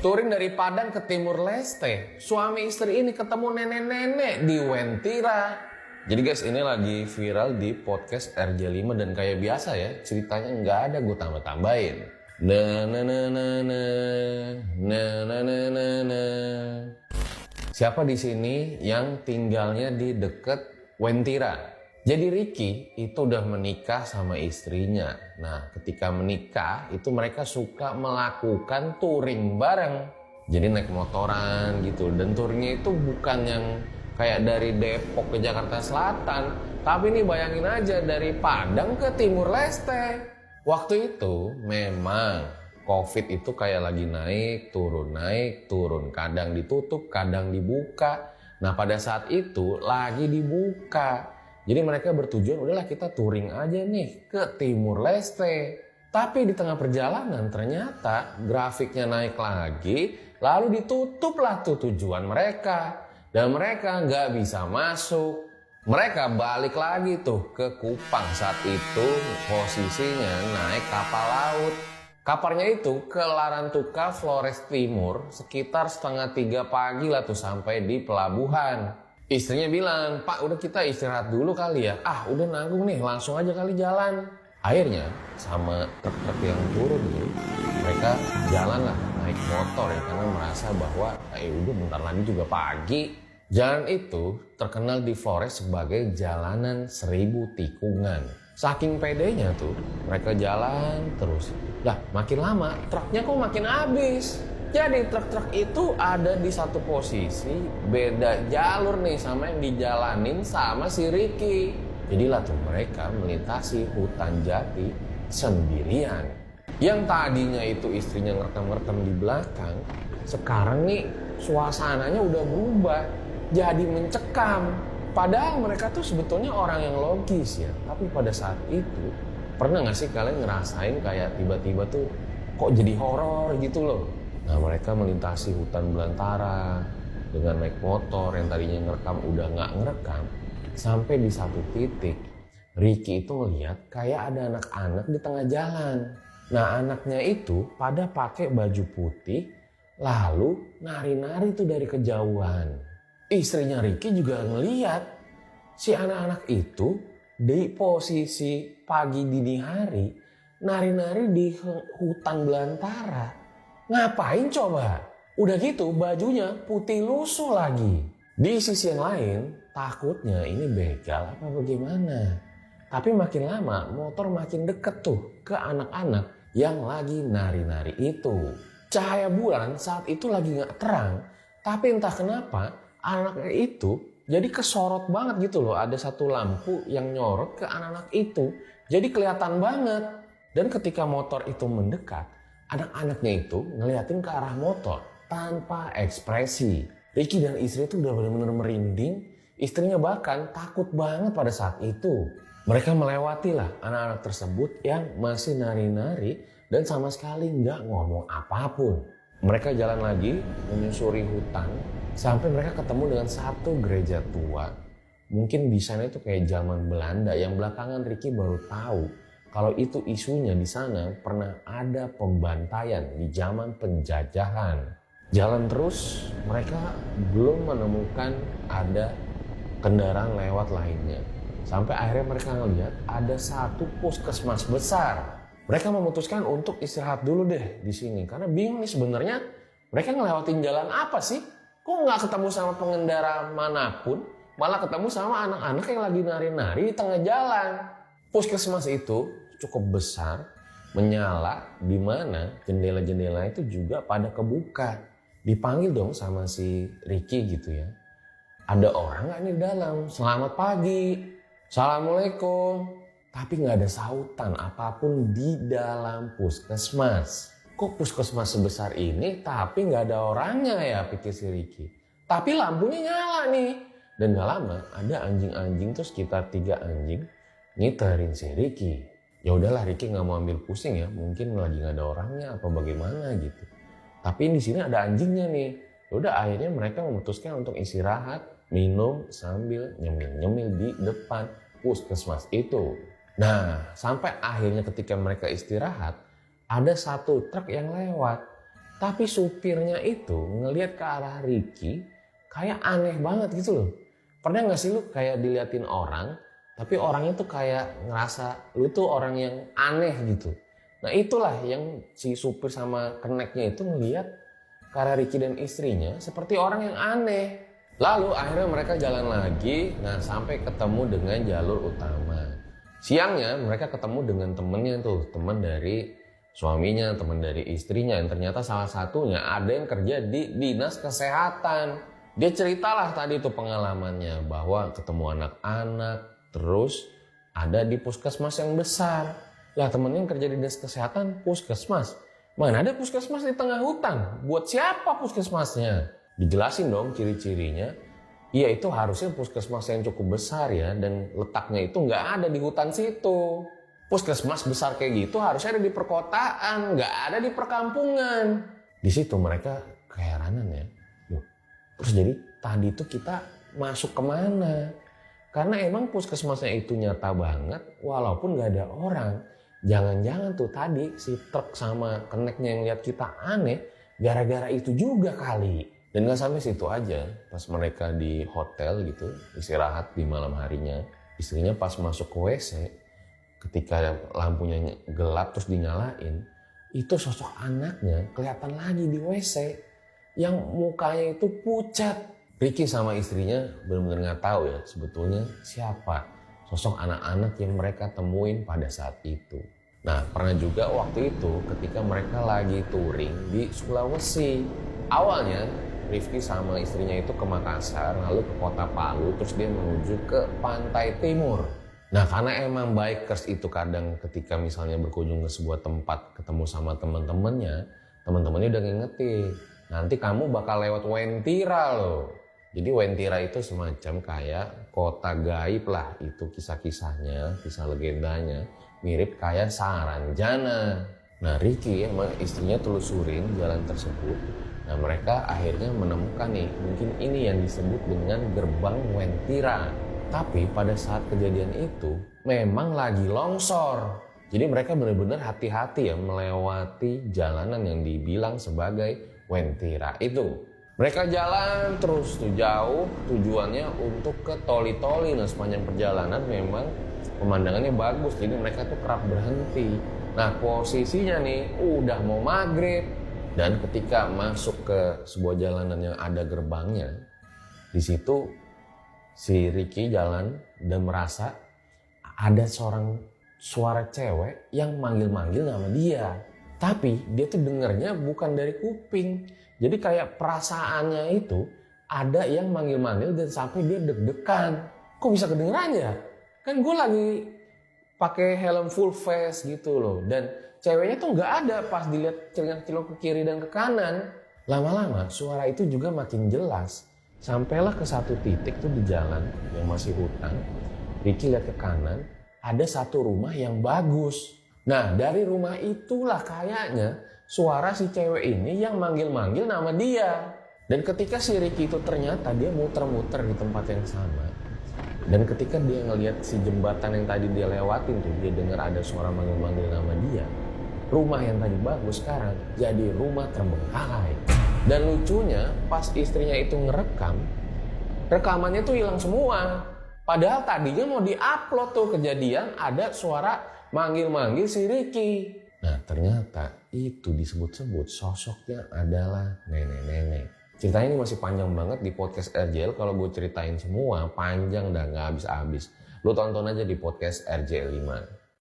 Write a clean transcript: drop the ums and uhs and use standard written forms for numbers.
Touring dari Padang ke Timur Leste. Suami istri ini ketemu nenek-nenek di Wentira. Jadi guys, ini lagi viral di podcast RJ5 dan kayak biasa ya, ceritanya nggak ada gue tambah-tambahin. Siapa di sini yang tinggalnya di deket Wentira? Jadi Ricky itu udah menikah sama istrinya. Nah, ketika menikah itu mereka suka melakukan touring bareng. Jadi naik motoran gitu. Dan touringnya itu bukan yang kayak dari Depok ke Jakarta Selatan. Tapi ini bayangin aja dari Padang ke Timur Leste. Waktu itu memang COVID itu kayak lagi naik, turun. Kadang ditutup, kadang dibuka. Nah, pada saat itu lagi dibuka. Jadi mereka bertujuan udahlah kita touring aja nih ke Timur Leste. Tapi di tengah perjalanan ternyata grafiknya naik lagi, lalu ditutuplah tuh tujuan mereka. Dan mereka nggak bisa masuk. Mereka balik lagi tuh ke Kupang. Saat itu posisinya naik kapal laut. Kapalnya itu ke Larantuka, Flores Timur, sekitar 2:30 pagi lah tuh sampai di pelabuhan. Istrinya bilang, "Pak, udah kita istirahat dulu kali ya." "Ah, udah nanggung nih, langsung aja kali jalan." Akhirnya sama truk-truk yang turun nih, mereka jalan lah naik motor ya, karena merasa bahwa udah bentar lagi juga pagi. Jalan itu terkenal di Flores sebagai jalanan 1000 tikungan. Saking pedenya tuh, mereka jalan terus. Lah, makin lama truknya kok makin habis. Jadi truk-truk itu ada di satu posisi, beda jalur nih sama yang dijalanin sama si Ricky. Jadilah tuh mereka melintasi hutan jati sendirian. Yang tadinya itu istrinya ngerekam-ngerekam di belakang, sekarang nih suasananya udah berubah, jadi mencekam. Padahal mereka tuh sebetulnya orang yang logis ya, tapi pada saat itu, pernah gak sih kalian ngerasain kayak tiba-tiba tuh kok jadi horor gitu loh? Nah, mereka melintasi hutan belantara dengan naik motor yang tadinya ngerekam udah nggak ngerekam. Sampai di satu titik, Ricky itu ngeliat kayak ada anak-anak di tengah jalan. Nah, anaknya itu pada pakai baju putih, lalu nari-nari tuh dari kejauhan. Istrinya Ricky juga ngeliat si anak-anak itu di posisi pagi dini hari nari-nari di hutan belantara. Ngapain coba? Udah gitu bajunya putih lusuh lagi. Di sisi yang lain, takutnya ini begal apa bagaimana. Tapi makin lama motor makin deket tuh ke anak-anak yang lagi nari-nari itu. Cahaya bulan saat itu lagi gak terang. Tapi entah kenapa anaknya itu jadi kesorot banget gitu loh. Ada satu lampu yang nyorot ke anak-anak itu. Jadi kelihatan banget. Dan ketika motor itu mendekat, anak-anaknya itu ngeliatin ke arah motor tanpa ekspresi. Ricky dan istri itu udah benar-benar merinding. Istrinya bahkan takut banget pada saat itu. Mereka melewati lah anak-anak tersebut yang masih nari-nari dan sama sekali nggak ngomong apapun. Mereka jalan lagi menyusuri hutan sampai mereka ketemu dengan satu gereja tua. Mungkin di sana itu kayak zaman Belanda, yang belakangan Ricky baru tahu kalau itu isunya di sana pernah ada pembantaian di zaman penjajahan. Jalan terus, mereka belum menemukan ada kendaraan lewat lainnya. Sampai akhirnya mereka ngelihat ada satu puskesmas besar. Mereka memutuskan untuk istirahat dulu deh di sini karena bingung nih sebenarnya mereka ngelewatin jalan apa sih? Kok nggak ketemu sama pengendara manapun, malah ketemu sama anak-anak yang lagi nari-nari di tengah jalan. Puskesmas itu cukup besar, menyala, di mana jendela-jendela itu juga pada kebuka. Dipanggil dong sama si Ricky gitu ya. "Ada orang nggak nih di dalam? Selamat pagi. Assalamualaikum." Tapi nggak ada sautan apapun di dalam puskesmas. Kok puskesmas sebesar ini tapi nggak ada orangnya ya, pikir si Ricky. Tapi lampunya nyala nih. Dan gak lama ada anjing-anjing tuh sekitar 3 anjing ngiterin si Ricky. Ya udahlah, Ricky nggak mau ambil pusing ya, mungkin lagi nggak ada orangnya apa bagaimana gitu. Tapi di sini ada anjingnya nih. Ya udah, akhirnya mereka memutuskan untuk istirahat, minum sambil nyemil-nyemil di depan puskesmas itu. Nah, sampai akhirnya ketika mereka istirahat, ada satu truk yang lewat. Tapi supirnya itu ngelihat ke arah Ricky kayak aneh banget gitu loh. Pernah gak sih lu kayak diliatin orang, tapi orangnya tuh kayak ngerasa lu tuh orang yang aneh gitu. Nah itulah yang si supir sama keneknya itu ngelihat ke arah Ricky dan istrinya seperti orang yang aneh. Lalu akhirnya mereka jalan lagi, nah sampai ketemu dengan jalur utama. Siangnya mereka ketemu dengan temennya tuh, teman dari suaminya, teman dari istrinya, yang ternyata salah satunya ada yang kerja di dinas kesehatan. Dia ceritalah tadi tuh pengalamannya bahwa ketemu anak-anak, terus ada di puskesmas yang besar. Lah temennya yang kerja di dinas kesehatan, puskesmas. Mana ada puskesmas di tengah hutan? Buat siapa puskesmasnya? Dijelasin dong ciri-cirinya. Iya itu harusnya puskesmas yang cukup besar ya, dan letaknya itu nggak ada di hutan situ. Puskesmas besar kayak gitu harusnya ada di perkotaan, nggak ada di perkampungan. Di situ mereka keheranan ya. Loh, terus jadi tadi itu kita masuk kemana? Karena emang puskesmasnya itu nyata banget, walaupun nggak ada orang. Jangan-jangan tuh tadi si truk sama keneknya yang lihat kita aneh, gara-gara itu juga kali. Dan nggak sampai situ aja, pas mereka di hotel gitu, istirahat di malam harinya, istrinya pas masuk ke WC, ketika lampunya gelap terus dinyalain, itu sosok anaknya kelihatan lagi di WC yang mukanya itu pucat. Ricky sama istrinya benar-benar nggak tahu ya sebetulnya siapa sosok anak-anak yang mereka temuin pada saat itu. Nah pernah juga waktu itu ketika mereka lagi touring di Sulawesi. Awalnya Rifki sama istrinya itu ke Makassar, lalu ke kota Palu, terus dia menuju ke pantai timur. Nah karena emang bikers itu kadang ketika misalnya berkunjung ke sebuah tempat ketemu sama teman-temannya udah ngingetin, nanti kamu bakal lewat Wentira loh. Jadi Wentira itu semacam kayak kota gaib lah, itu kisah-kisahnya, kisah legendanya mirip kayak Saranjana. Nah Ricky sama istrinya telusurin jalan tersebut. Nah mereka akhirnya menemukan nih, mungkin ini yang disebut dengan gerbang Wentira. Tapi pada saat kejadian itu memang lagi longsor. Jadi mereka benar-benar hati-hati ya melewati jalanan yang dibilang sebagai Wentira itu. Mereka jalan terus tuh jauh, tujuannya untuk ke Toli-Toli. Nah sepanjang perjalanan memang pemandangannya bagus, jadi mereka tuh kerap berhenti. Nah posisinya nih udah mau maghrib. Dan ketika masuk ke sebuah jalanan yang ada gerbangnya, di situ si Ricky jalan dan merasa ada suara cewek yang manggil-manggil nama dia. Tapi dia tuh dengernya bukan dari kuping. Jadi kayak perasaannya itu ada yang manggil-manggil dan sampai dia deg-degan. Kok bisa kedengeran ya? Kan gue lagi pakai helm full face gitu loh. Dan ceweknya tuh nggak ada pas dilihat celok ke kiri dan ke kanan. Lama-lama suara itu juga makin jelas. Sampailah ke satu titik tuh di jalan yang masih hutan. Ricky lihat ke kanan, ada satu rumah yang bagus. Nah dari rumah itulah kayaknya suara si cewek ini yang manggil-manggil nama dia. Dan ketika si Ricky itu ternyata dia muter-muter di tempat yang sama. Dan ketika dia ngelihat si jembatan yang tadi dia lewatin tuh, dia dengar ada suara manggil-manggil nama dia. Rumah yang tadi bagus sekarang jadi rumah terbengkalai. Dan lucunya pas istrinya itu ngerekam, rekamannya tuh hilang semua. Padahal tadinya mau diupload tuh kejadian ada suara manggil-manggil si Ricky. Nah ternyata itu disebut-sebut sosoknya adalah nenek-nenek. Ceritanya ini masih panjang banget di podcast RJL. Kalau gue ceritain semua panjang dan gak habis-habis. Lo tonton aja di podcast RJL 5.